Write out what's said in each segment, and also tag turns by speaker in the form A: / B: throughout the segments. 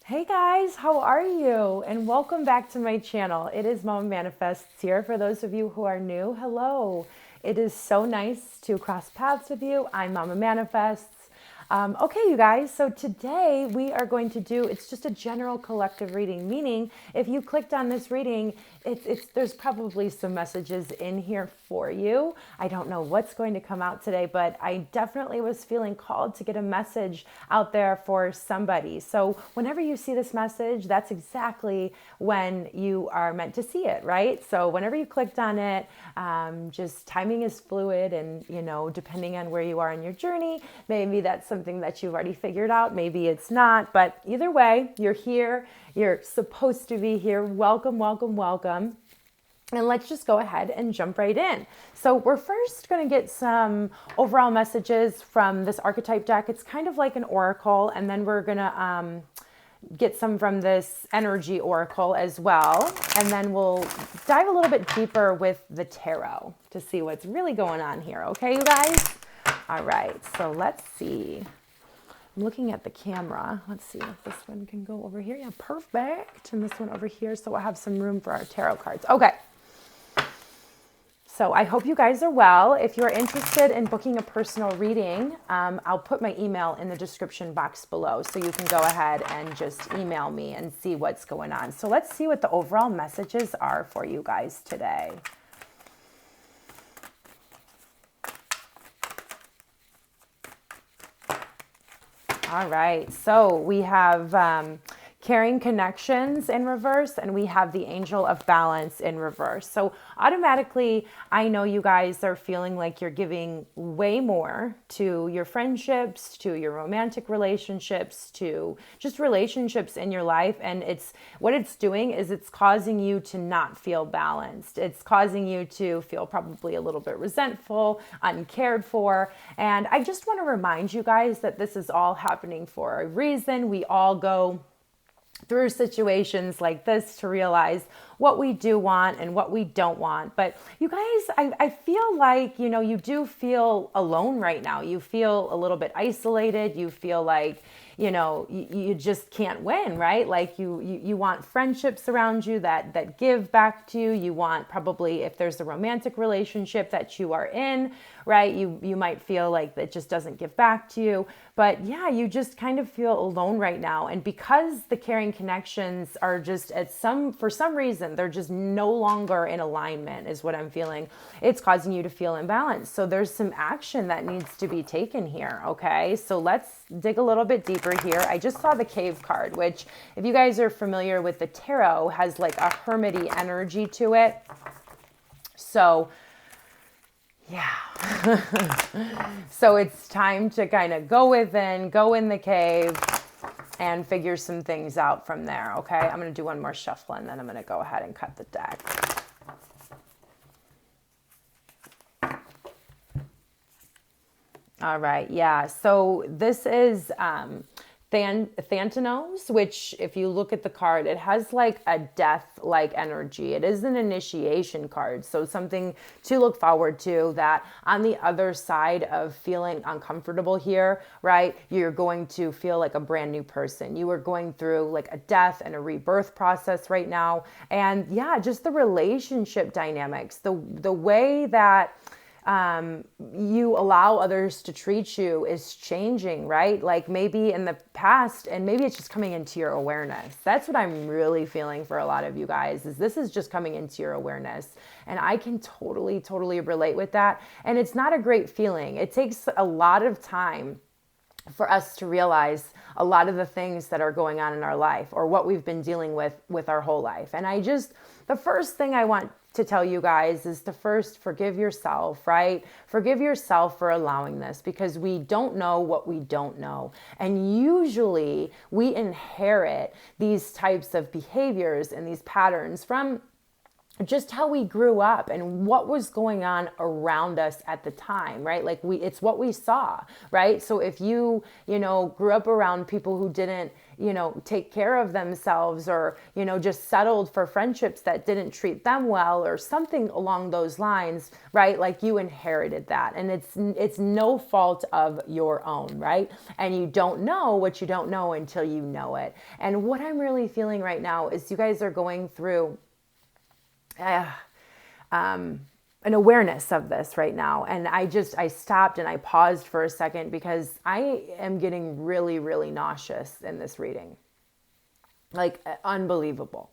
A: Hey guys, how are you? And welcome back to my channel. It is Mama Manifests here. For those of you who are new, hello. It is so nice to cross paths with you. I'm Mama Manifests. Okay, you guys, so today we are going to do, it's just a general collective reading, meaning if you clicked on this reading, there's probably some messages in here for you. I don't know what's going to come out today, but I definitely was feeling called to get a message out there for somebody. So whenever you see this message, that's exactly when you are meant to see it, right? So whenever you clicked on it, just timing is fluid, and depending on where you are in your journey, maybe that's something that you've already figured out, maybe it's not, but either way, you're here, you're supposed to be here. Welcome, welcome, welcome. And let's just go ahead and jump right in. So we're first going to get some overall messages from this archetype deck. It's kind of like an oracle, and then we're going to get some from this energy oracle as well. And then we'll dive a little bit deeper with the tarot to see what's really going on here. Okay, you guys? All right, so let's see. I'm looking at the camera. Let's see if this one can go over here. Yeah, perfect. And this one over here, so we'll have some room for our tarot cards. Okay. So I hope you guys are well. If you're interested in booking a personal reading, I'll put my email in the description box below, so you can go ahead and just email me and see what's going on. So let's see what the overall messages are for you guys today. All right, so we have carrying connections in reverse, and we have the angel of balance in reverse. So automatically, I know you guys are feeling like you're giving way more to your friendships, to your romantic relationships, to just relationships in your life. And what it's doing is it's causing you to not feel balanced. It's causing you to feel probably a little bit resentful, uncared for. And I just want to remind you guys that this is all happening for a reason. We all go through situations like this to realize what we do want and what we don't want. But you guys, I feel like, you do feel alone right now. You feel a little bit isolated. You feel like, you just can't win, right? Like you want friendships around you that give back to you. You want, probably, if there's a romantic relationship that you are in, right? You might feel like that just doesn't give back to you. But yeah, you just kind of feel alone right now. And because the caring connections are just for some reason, they're just no longer in alignment, is what I'm feeling. It's causing you to feel imbalanced. So there's some action that needs to be taken here. Okay. So let's dig a little bit deeper here. I just saw the cave card, which, if you guys are familiar with the tarot, has like a hermity energy to it. So yeah. So it's time to kind of go within, go in the cave, and figure some things out from there. Okay. I'm going to do one more shuffle, and then I'm going to go ahead and cut the deck. All right. Yeah. So this is Thanatos, which, if you look at the card, it has like a death-like energy. It is an initiation card. So something to look forward to, that on the other side of feeling uncomfortable here, right, you're going to feel like a brand new person. You are going through like a death and a rebirth process right now. And yeah, just the relationship dynamics, the way that you allow others to treat you is changing, right? Like maybe in the past, and maybe it's just coming into your awareness. That's what I'm really feeling for a lot of you guys, is this is just coming into your awareness. And I can totally, totally relate with that. And it's not a great feeling. It takes a lot of time for us to realize a lot of the things that are going on in our life, or what we've been dealing with our whole life. And the first thing I want to tell you guys is to first forgive yourself, right? Forgive yourself for allowing this, because we don't know what we don't know. And usually we inherit these types of behaviors and these patterns from just how we grew up and what was going on around us at the time, right? Like it's what we saw, right? So if you grew up around people who didn't you know, take care of themselves, or, you know, just settled for friendships that didn't treat them well or something along those lines, right? Like you inherited that, and it's no fault of your own, right? And you don't know what you don't know until you know it. And what I'm really feeling right now is you guys are going through an awareness of this right now. And I stopped and I paused for a second because I am getting really, really nauseous in this reading. Like unbelievable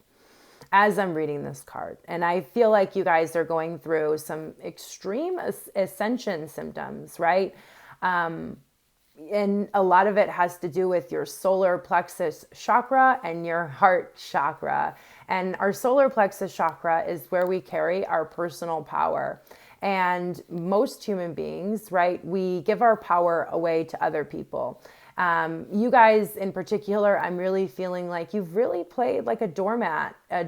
A: as I'm reading this card. And I feel like you guys are going through some extreme ascension symptoms, right? And a lot of it has to do with your solar plexus chakra and your heart chakra. And our solar plexus chakra is where we carry our personal power. And most human beings, right, we give our power away to other people. You guys in particular, I'm really feeling like you've really played like a doormat, yeah,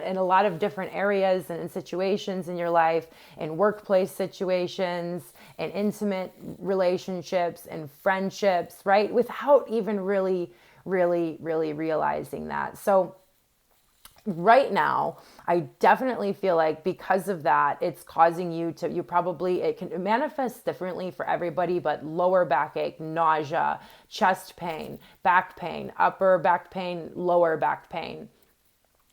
A: in a lot of different areas and in situations in your life, in workplace situations, in intimate relationships, and friendships, right, without even really realizing that. So right now, I definitely feel like because of that, it's causing you to, it can manifest differently for everybody, but lower backache, nausea, chest pain, back pain, upper back pain, lower back pain.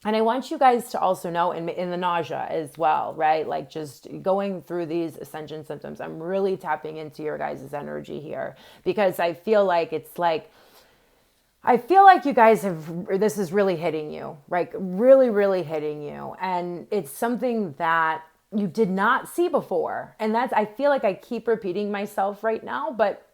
A: And I want you guys to also know in the nausea as well, right? Like just going through these ascension symptoms, I'm really tapping into your guys' energy here, because I feel like you guys this is really hitting you, like really hitting you. And it's something that you did not see before. And I feel like I keep repeating myself right now, but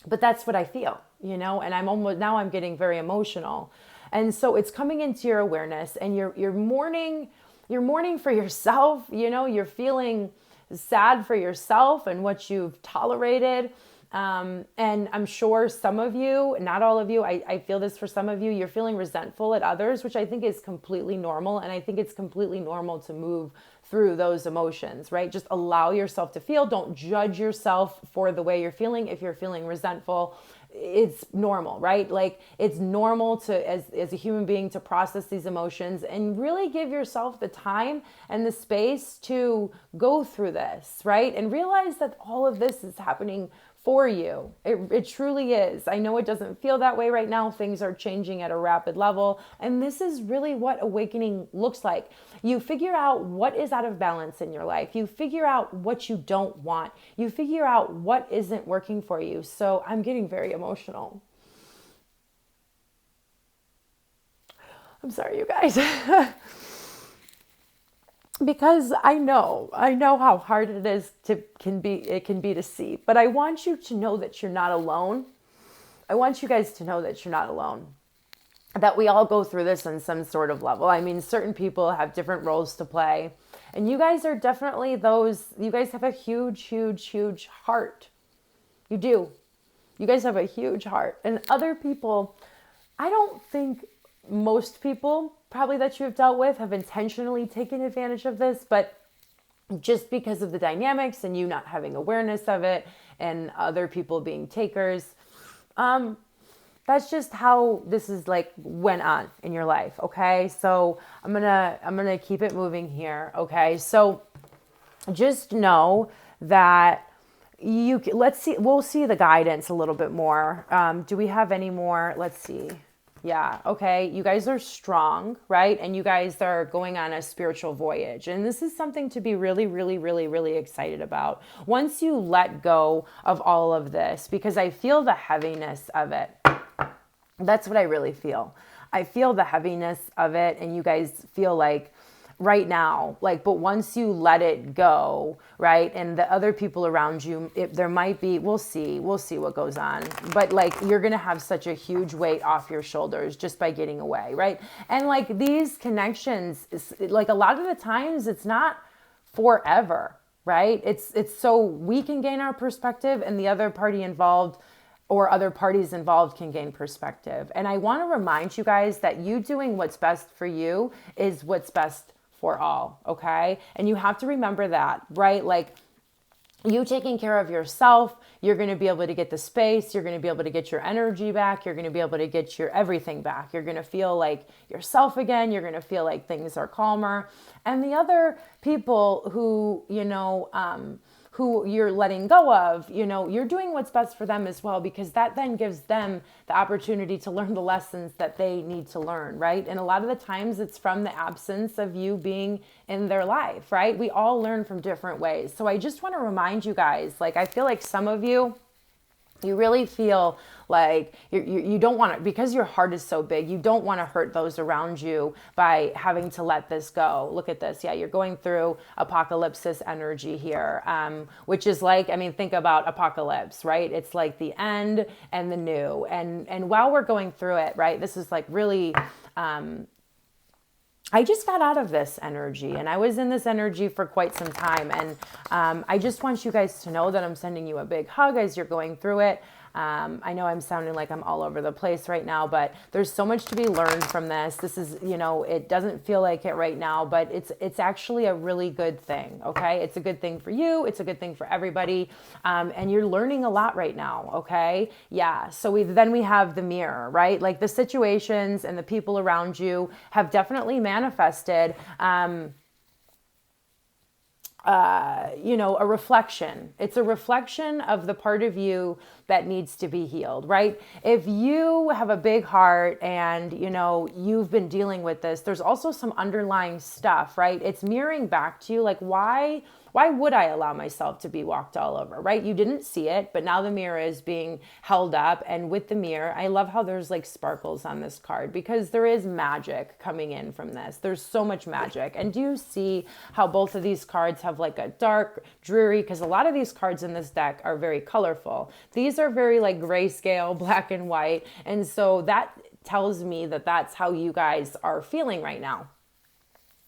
A: that's what I feel, you know, and I'm getting very emotional. And so it's coming into your awareness, and you're mourning for yourself, you know, you're feeling sad for yourself and what you've tolerated. And I'm sure some of you, not all of you, I feel this for some of you, you're feeling resentful at others, which I think is completely normal. And I think it's completely normal to move through those emotions, right? Just allow yourself to feel. Don't judge yourself for the way you're feeling. If you're feeling resentful, it's normal, right? Like it's normal to, as a human being, to process these emotions and really give yourself the time and the space to go through this, right? And realize that all of this is happening for you. It truly is. I know it doesn't feel that way right now. Things are changing at a rapid level. And this is really what awakening looks like. You figure out what is out of balance in your life. You figure out what you don't want. You figure out what isn't working for you. So I'm getting very emotional. I'm sorry, you guys. Because I know how hard it can be to see, but I want you to know that you're not alone. I want you guys to know that you're not alone, that we all go through this on some sort of level. I mean, certain people have different roles to play, and you guys are definitely you guys have a huge heart. You do. You guys have a huge heart, and other people, I don't think most people probably that you have dealt with have intentionally taken advantage of this, but just because of the dynamics and you not having awareness of it and other people being takers, that's just how this is like went on in your life. Okay. So I'm going to keep it moving here. Okay. So just know that we'll see the guidance a little bit more. Do we have any more? Let's see. Yeah. Okay. You guys are strong, right? And you guys are going on a spiritual voyage. And this is something to be really excited about once you let go of all of this, because I feel the heaviness of it. That's what I really feel. I feel the heaviness of it. And you guys feel like right now, like, but once you let it go, right, and the other people around you, there might be, we'll see what goes on, but like you're gonna have such a huge weight off your shoulders just by getting away, right? And like these connections, like a lot of the times it's not forever, right? It's so we can gain our perspective, and the other party involved or other parties involved can gain perspective. And I want to remind you guys that you doing what's best for you is what's best for all, okay? And you have to remember that, right? Like you taking care of yourself, you're going to be able to get the space, you're going to be able to get your energy back, you're going to be able to get your everything back. You're going to feel like yourself again, you're going to feel like things are calmer. And the other people who, who you're letting go of, you're doing what's best for them as well, because that then gives them the opportunity to learn the lessons that they need to learn, right? And a lot of the times it's from the absence of you being in their life, right? We all learn from different ways. So I just want to remind you guys, like, I feel like some of you really feel like you don't want to, because your heart is so big, you don't want to hurt those around you by having to let this go. Look at this. Yeah, you're going through apocalypsis energy here, which is like, I mean, think about apocalypse, right? It's like the end and the new. And while we're going through it, right, this is like really, I just got out of this energy, and I was in this energy for quite some time. And I just want you guys to know that I'm sending you a big hug as you're going through it. I know I'm sounding like I'm all over the place right now, but there's so much to be learned from this. This is, it doesn't feel like it right now, but it's actually a really good thing. Okay. It's a good thing for you. It's a good thing for everybody. And you're learning a lot right now. Okay. Yeah. So we have the mirror, right? Like the situations and the people around you have definitely manifested, a reflection. It's a reflection of the part of you that needs to be healed, right? If you have a big heart and, you've been dealing with this, there's also some underlying stuff, right? It's mirroring back to you. Like, why would I allow myself to be walked all over, right? You didn't see it, but now the mirror is being held up. And with the mirror, I love how there's like sparkles on this card, because there is magic coming in from this. There's so much magic. And do you see how both of these cards have like a dark, dreary, because a lot of these cards in this deck are very colorful. These are very like grayscale, black and white. And so that tells me that that's how you guys are feeling right now.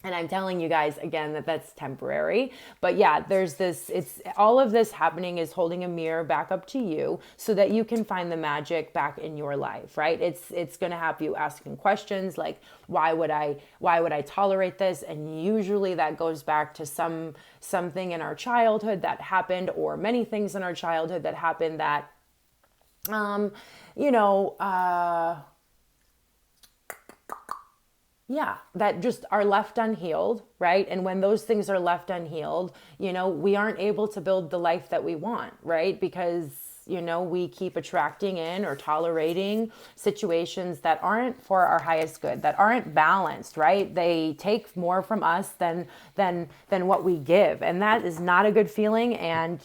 A: And I'm telling you guys again that that's temporary. But yeah, there's this, all of this happening is holding a mirror back up to you so that you can find the magic back in your life, right? It's going to have you asking questions like, why would I tolerate this? And usually that goes back to something in our childhood that happened, or many things in our childhood that happened that, that just are left unhealed, right? And when those things are left unhealed, we aren't able to build the life that we want, right? Because, we keep attracting in or tolerating situations that aren't for our highest good, that aren't balanced, right? They take more from us than what we give. And that is not a good feeling. And,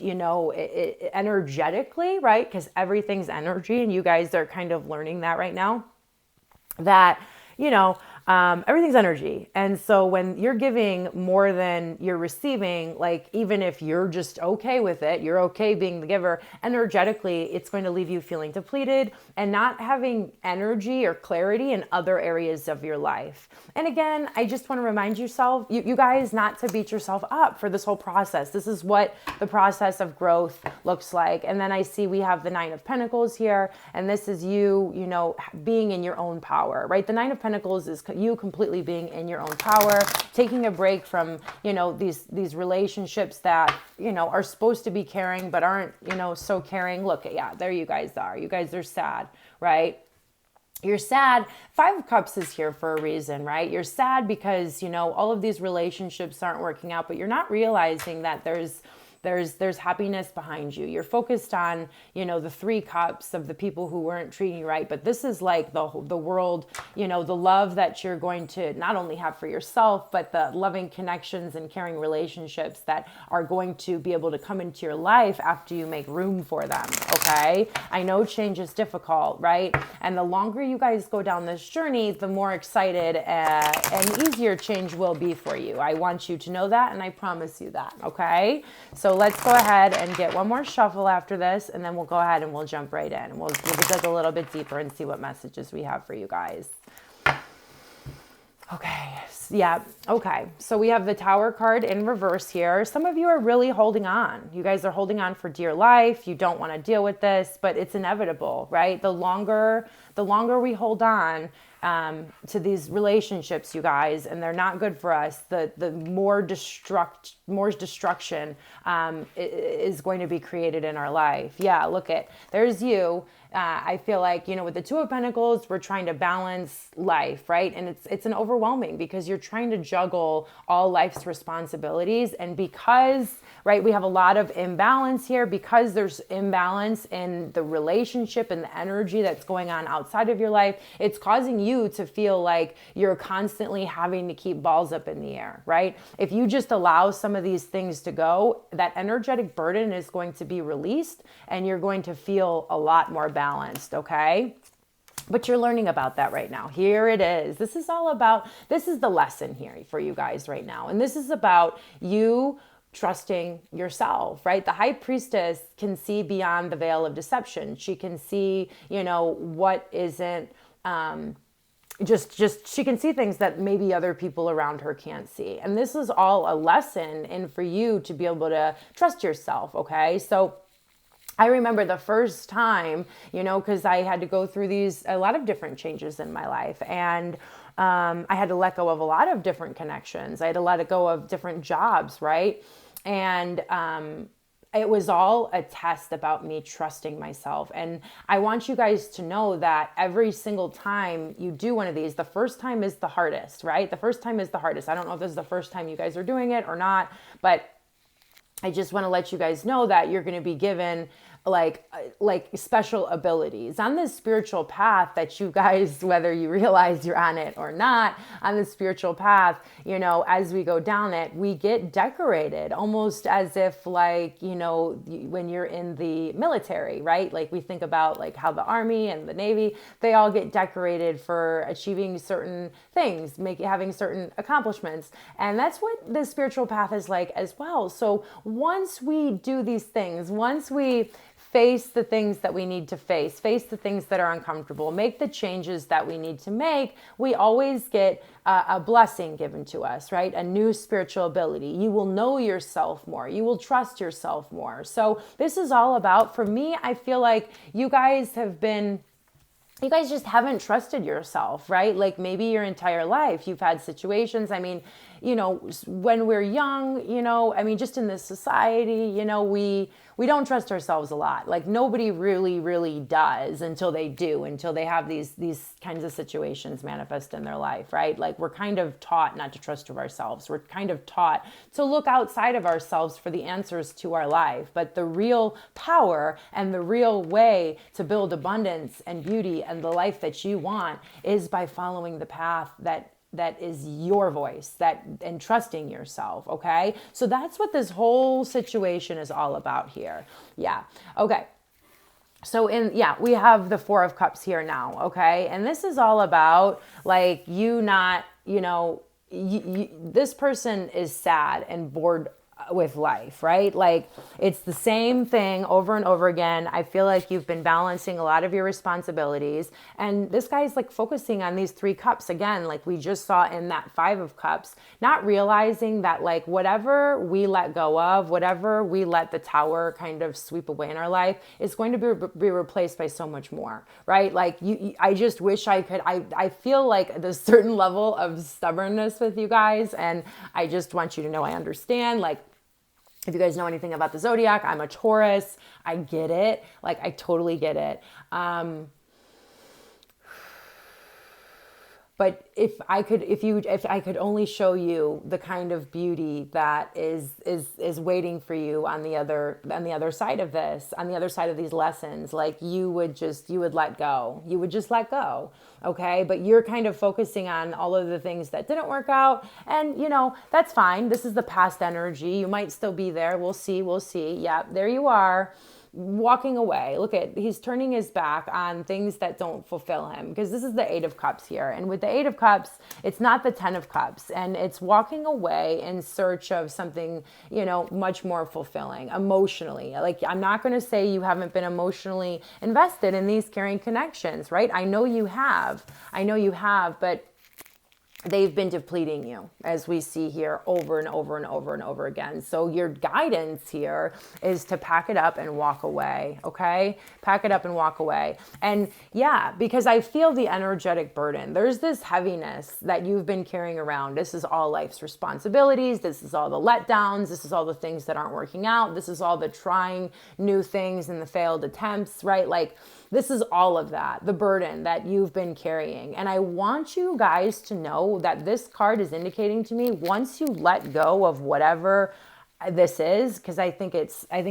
A: energetically, right? Because everything's energy, and you guys are kind of learning that right now, that, everything's energy. And so when you're giving more than you're receiving, like, even if you're just okay with it, you're okay being the giver, energetically, it's going to leave you feeling depleted and not having energy or clarity in other areas of your life. And again, I just want to remind you guys not to beat yourself up for this whole process. This is what the process of growth looks like. And then I see we have the Nine of Pentacles here, and this is you, being in your own power, right? The Nine of Pentacles is you completely being in your own power, taking a break from, these relationships that, are supposed to be caring, but aren't, so caring. Look, yeah, there you guys are. You guys are sad, right? You're sad. Five of Cups is here for a reason, right? You're sad because, all of these relationships aren't working out, but you're not realizing that there's happiness behind you. You're focused on, the Three Cups of the people who weren't treating you right. But this is like the world, the love that you're going to not only have for yourself, but the loving connections and caring relationships that are going to be able to come into your life after you make room for them. Okay. I know change is difficult, right? And the longer you guys go down this journey, the more excited and easier change will be for you. I want you to know that. And I promise you that. Okay. So let's go ahead and get one more shuffle after this, and then we'll go ahead and we'll jump right in. And we'll dig a little bit deeper and see what messages we have for you guys. Okay. Yeah. Okay. So we have the Tower card in reverse here. Some of you are really holding on. You guys are holding on for dear life. You don't want to deal with this, but it's inevitable, right? The longer we hold on, to these relationships, you guys, and they're not good for us. The more destruction is going to be created in our life. Yeah, look at, there's you. I feel like, with the Two of Pentacles, we're trying to balance life, right? And it's an overwhelming, because you're trying to juggle all life's responsibilities. And because, right, we have a lot of imbalance here, because there's imbalance in the relationship and the energy that's going on outside of your life, it's causing you to feel like you're constantly having to keep balls up in the air, right? If you just allow some of these things to go, that energetic burden is going to be released, and you're going to feel a lot more balanced, okay? But you're learning about that right now. Here it is. This is the lesson here for you guys right now. And this is about you trusting yourself, right? The High Priestess can see beyond the veil of deception. She can see, what isn't, she can see things that maybe other people around her can't see. And this is all a lesson in for you to be able to trust yourself, okay? So I remember the first time, because I had to go through a lot of different changes in my life. And I had to let go of a lot of different connections. I had to let go of different jobs, right? And it was all a test about me trusting myself. And I want you guys to know that every single time you do one of these, the first time is the hardest, right? The first time is the hardest. I don't know if this is the first time you guys are doing it or not, but I just want to let you guys know that you're going to be given like special abilities on this spiritual path that you guys, whether you realize you're on it or not, on the spiritual path, as we go down it, we get decorated almost as if when you're in the military, right? Like we think about how the Army and the Navy, they all get decorated for achieving certain things, having certain accomplishments. And that's what the spiritual path is like as well. So once we do these things, once we face the things that we need to face the things that are uncomfortable, make the changes that we need to make, we always get a blessing given to us, right? A new spiritual ability. You will know yourself more. You will trust yourself more. So this is all about, for me, I feel like you guys just haven't trusted yourself, right? Like maybe your entire life you've had situations. I mean, when we're young, just in this society, we don't trust ourselves a lot. Like nobody really, really does until they have these kinds of situations manifest in their life, right? Like we're kind of taught not to trust of ourselves. We're kind of taught to look outside of ourselves for the answers to our life. But the real power and the real way to build abundance and beauty and the life that you want is by following the path that is your voice, and trusting yourself, okay? So that's what this whole situation is all about here. Yeah, okay. So we have the Four of Cups here now, okay? And this is all about you not, this person is sad and bored with life, right? Like it's the same thing over and over again. I feel like you've been balancing a lot of your responsibilities, and this guy's focusing on these three cups again, like we just saw in that Five of Cups, not realizing that whatever we let go of, whatever we let the tower kind of sweep away in our life is going to be replaced by so much more, right? I just wish I could, I feel like there's a certain level of stubbornness with you guys, and I just want you to know I understand. If you guys know anything about the zodiac, I'm a Taurus. I get it. I totally get it. But if I could only show you the kind of beauty that is waiting for you on the other side of this, on the other side of these lessons, you would let go. You would just let go. Okay. But you're kind of focusing on all of the things that didn't work out. And that's fine. This is the past energy. You might still be there. We'll see. Yeah, there you are. Walking away. He's turning his back on things that don't fulfill him, because this is the Eight of Cups here. And with the Eight of Cups, it's not the Ten of Cups, and it's walking away in search of something, much more fulfilling emotionally. I'm not going to say you haven't been emotionally invested in these caring connections, right? I know you have, but they've been depleting you, as we see here over and over and over and over again. So your guidance here is to pack it up and walk away, okay? Pack it up and walk away. And yeah, because I feel the energetic burden. There's this heaviness that you've been carrying around. This is all life's responsibilities. This is all the letdowns. This is all the things that aren't working out. This is all the trying new things and the failed attempts, right? Like, this is all of that, the burden that you've been carrying. And I want you guys to know that this card is indicating to me, once you let go of whatever this is, because I think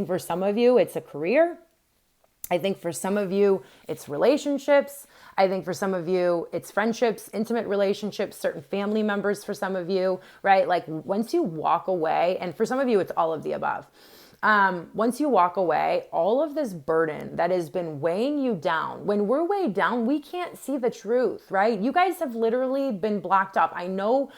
A: for some of you, it's a career. I think for some of you, it's relationships. I think for some of you, it's friendships, intimate relationships, certain family members for some of you, right? Like, once you walk away, and for some of you, it's all of the above. Once you walk away, all of this burden that has been weighing you down, when we're weighed down, we can't see the truth, right? You guys have literally been blocked up. I know,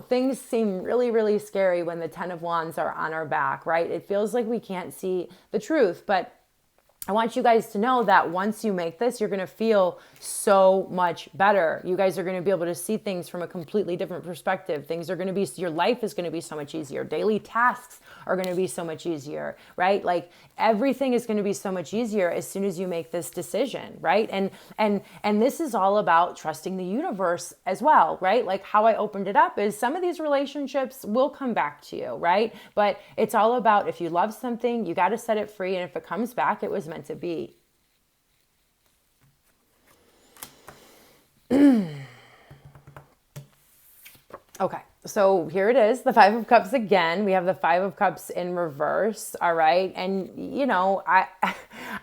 A: things seem really, really scary when the 10 of Wands are on our back, right? It feels like we can't see the truth, but I want you guys to know that once you make this, you're going to feel so much better. You guys are going to be able to see things from a completely different perspective. Your life is going to be so much easier. Daily tasks are going to be so much easier, right? Like, everything is going to be so much easier as soon as you make this decision, right? And this is all about trusting the universe as well, right? Like, how I opened it up is some of these relationships will come back to you, right? But it's all about, if you love something, you got to set it free. And if it comes back, it was meant to be. Okay, so here it is, the Five of Cups again. We have the Five of Cups in reverse, all right? And,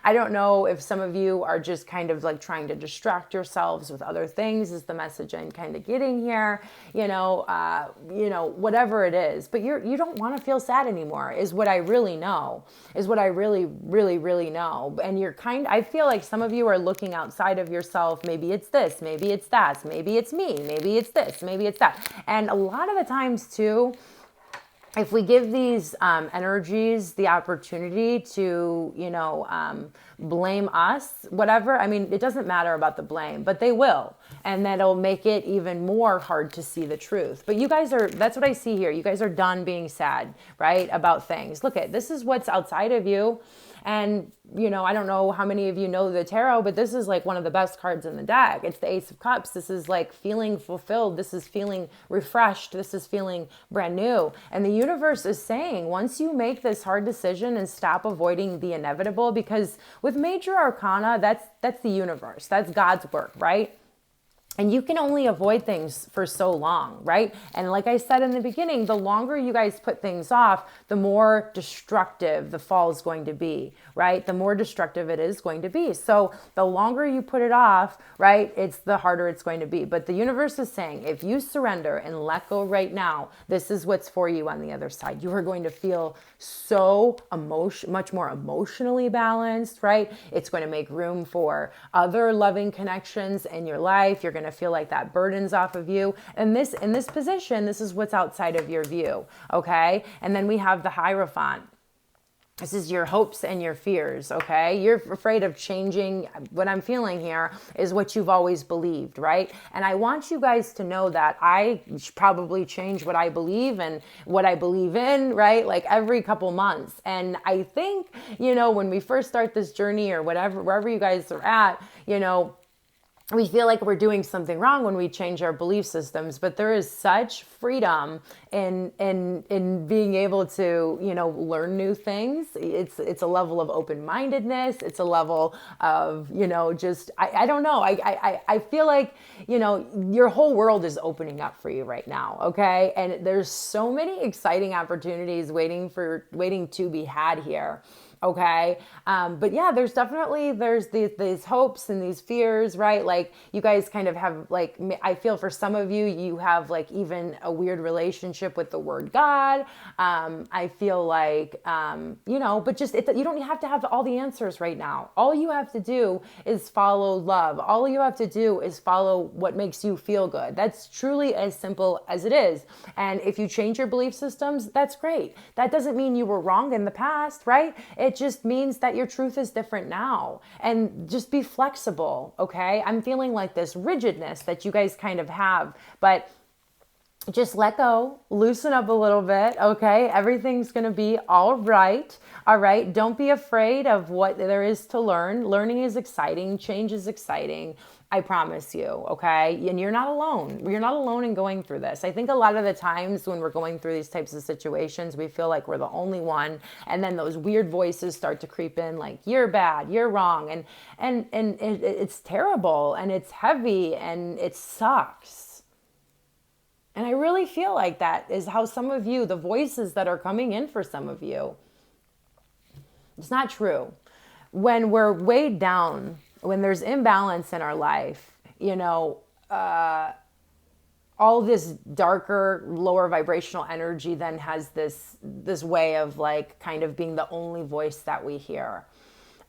A: I don't know if some of you are just kind of like trying to distract yourselves with other things, is the message I'm kind of getting here, whatever it is. But you don't want to feel sad anymore, is what I really know, is what I really, really, really know. And I feel like some of you are looking outside of yourself. Maybe it's this, maybe it's that, maybe it's me, maybe it's this, maybe it's that. And a lot of the times too, if we give these energies the opportunity to, blame us, whatever, I mean, it doesn't matter about the blame, but they will. And that'll make it even more hard to see the truth. But you guys that's what I see here. You guys are done being sad, right? About things. Look this is what's outside of you. And, I don't know how many of you know the tarot, but this is like one of the best cards in the deck. It's the Ace of Cups. This is like feeling fulfilled. This is feeling refreshed. This is feeling brand new. And the universe is saying, once you make this hard decision and stop avoiding the inevitable, because with major arcana, that's the universe. That's God's work, right? And you can only avoid things for so long, right? And like I said in the beginning, the longer you guys put things off, the more destructive the fall is going to be, right? The more destructive it is going to be. So the longer you put it off, right, it's the harder it's going to be. But the universe is saying, if you surrender and let go right now, this is what's for you on the other side. You are going to feel so much more emotionally balanced, right? It's going to make room for other loving connections in your life. You're going to feel like that burden's off of you. And in this position, this is what's outside of your view, okay? And then we have the Hierophant. This is your hopes and your fears, okay? You're afraid of changing. What I'm feeling here is what you've always believed, right? And I want you guys to know that I probably change what I believe and what I believe in, right? Like every couple months. And I think, when we first start this journey or whatever, wherever you guys are at, we feel like we're doing something wrong when we change our belief systems, but there is such freedom in being able to, learn new things. It's a level of open-mindedness. It's a level of, I don't know. I feel like, your whole world is opening up for you right now. Okay. And there's so many exciting opportunities waiting to be had here. Okay. But yeah, there's these hopes and these fears, right? Like you guys kind of have I feel for some of you, you have like even a weird relationship with the word God. I feel like, but just, you don't have to have all the answers right now. All you have to do is follow love. All you have to do is follow what makes you feel good. That's truly as simple as it is. And if you change your belief systems, that's great. That doesn't mean you were wrong in the past, right? It just means that your truth is different now. And just be flexible, okay? I'm feeling like this rigidness that you guys kind of have, but just let go, loosen up a little bit, okay? Everything's going to be all right. All right. Don't be afraid of what there is to learn. Learning is exciting. Change is exciting. I promise you, okay? And you're not alone. You're not alone in going through this. I think a lot of the times when we're going through these types of situations, we feel like we're the only one. And then those weird voices start to creep in like, you're bad, you're wrong. And it's terrible and it's heavy and it sucks. And I really feel like that is how some of you, the voices that are coming in for some of you, it's not true. When we're weighed down, when there's imbalance in our life, all this darker, lower vibrational energy then has this way of like kind of being the only voice that we hear.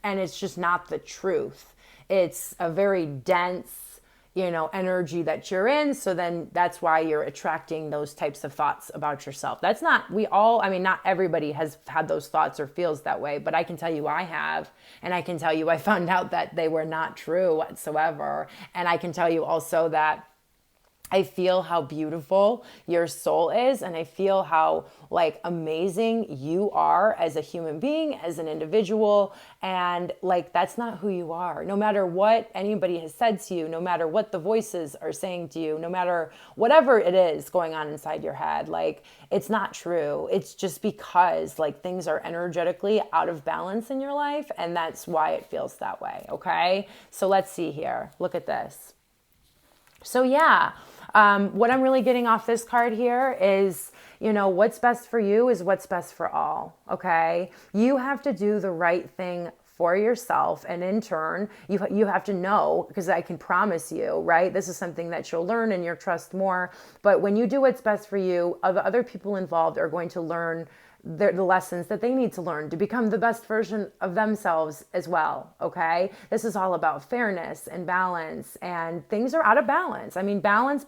A: And it's just not the truth. It's a very dense, energy that you're in. So then that's why you're attracting those types of thoughts about yourself. That's not, not everybody has had those thoughts or feels that way, but I can tell you I have. And I can tell you I found out that they were not true whatsoever. And I can tell you also that I feel how beautiful your soul is, and I feel how like amazing you are as a human being, as an individual, and like that's not who you are. No matter what anybody has said to you, no matter what the voices are saying to you, no matter whatever it is going on inside your head, like it's not true. It's just because like things are energetically out of balance in your life, and that's why it feels that way, okay? So let's see here. Look at this. So yeah, what I'm really getting off this card here is, what's best for you is what's best for all, okay? You have to do the right thing for yourself, and in turn, you have to know, because I can promise you, right? This is something that you'll learn and you'll trust more, but when you do what's best for you, other people involved are going to learn the lessons that they need to learn to become the best version of themselves as well, okay? This is all about fairness and balance, and things are out of balance. I mean, balance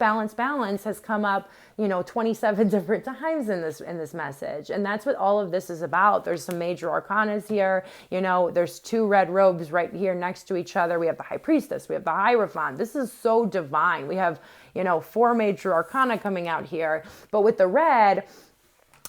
A: has come up, 27 different times in this message, and that's what all of this is about. There's some major arcanas here, there's two red robes right here next to each other. We have the High Priestess, we have the Hierophant. This is so divine. We have, 4 major arcana coming out here, but with the red,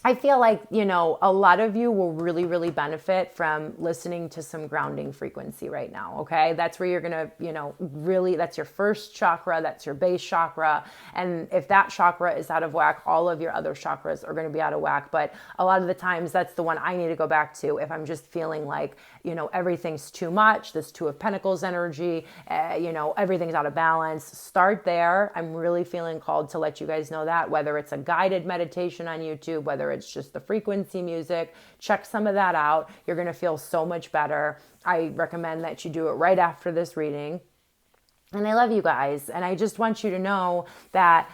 A: I feel like, a lot of you will really, really benefit from listening to some grounding frequency right now, okay? That's where you're going to, really, that's your first chakra, that's your base chakra. And if that chakra is out of whack, all of your other chakras are going to be out of whack. But a lot of the times that's the one I need to go back to if I'm just feeling like, everything's too much, this Two of Pentacles energy, everything's out of balance. Start there. I'm really feeling called to let you guys know that, whether it's a guided meditation on YouTube, whether it's just the frequency music, check some of that out. You're going to feel so much better. I recommend that you do it right after this reading. And I love you guys. And I just want you to know that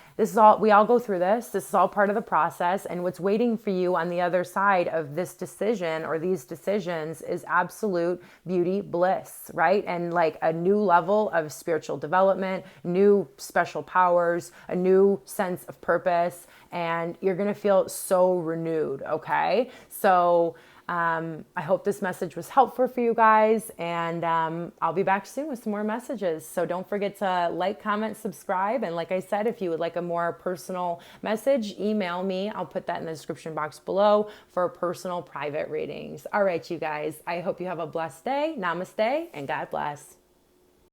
A: we all go through this. This is all part of the process. And what's waiting for you on the other side of this decision or these decisions is absolute beauty, bliss, right? And like a new level of spiritual development, new special powers, a new sense of purpose. And you're going to feel so renewed, okay? So I hope this message was helpful for you guys, and I'll be back soon with some more messages. So don't forget to like, comment, subscribe, and like I said, if you would like a more personal message, email me. I'll put that in the description box below for personal private readings. All right, you guys, I hope you have a blessed day. Namaste, and God bless.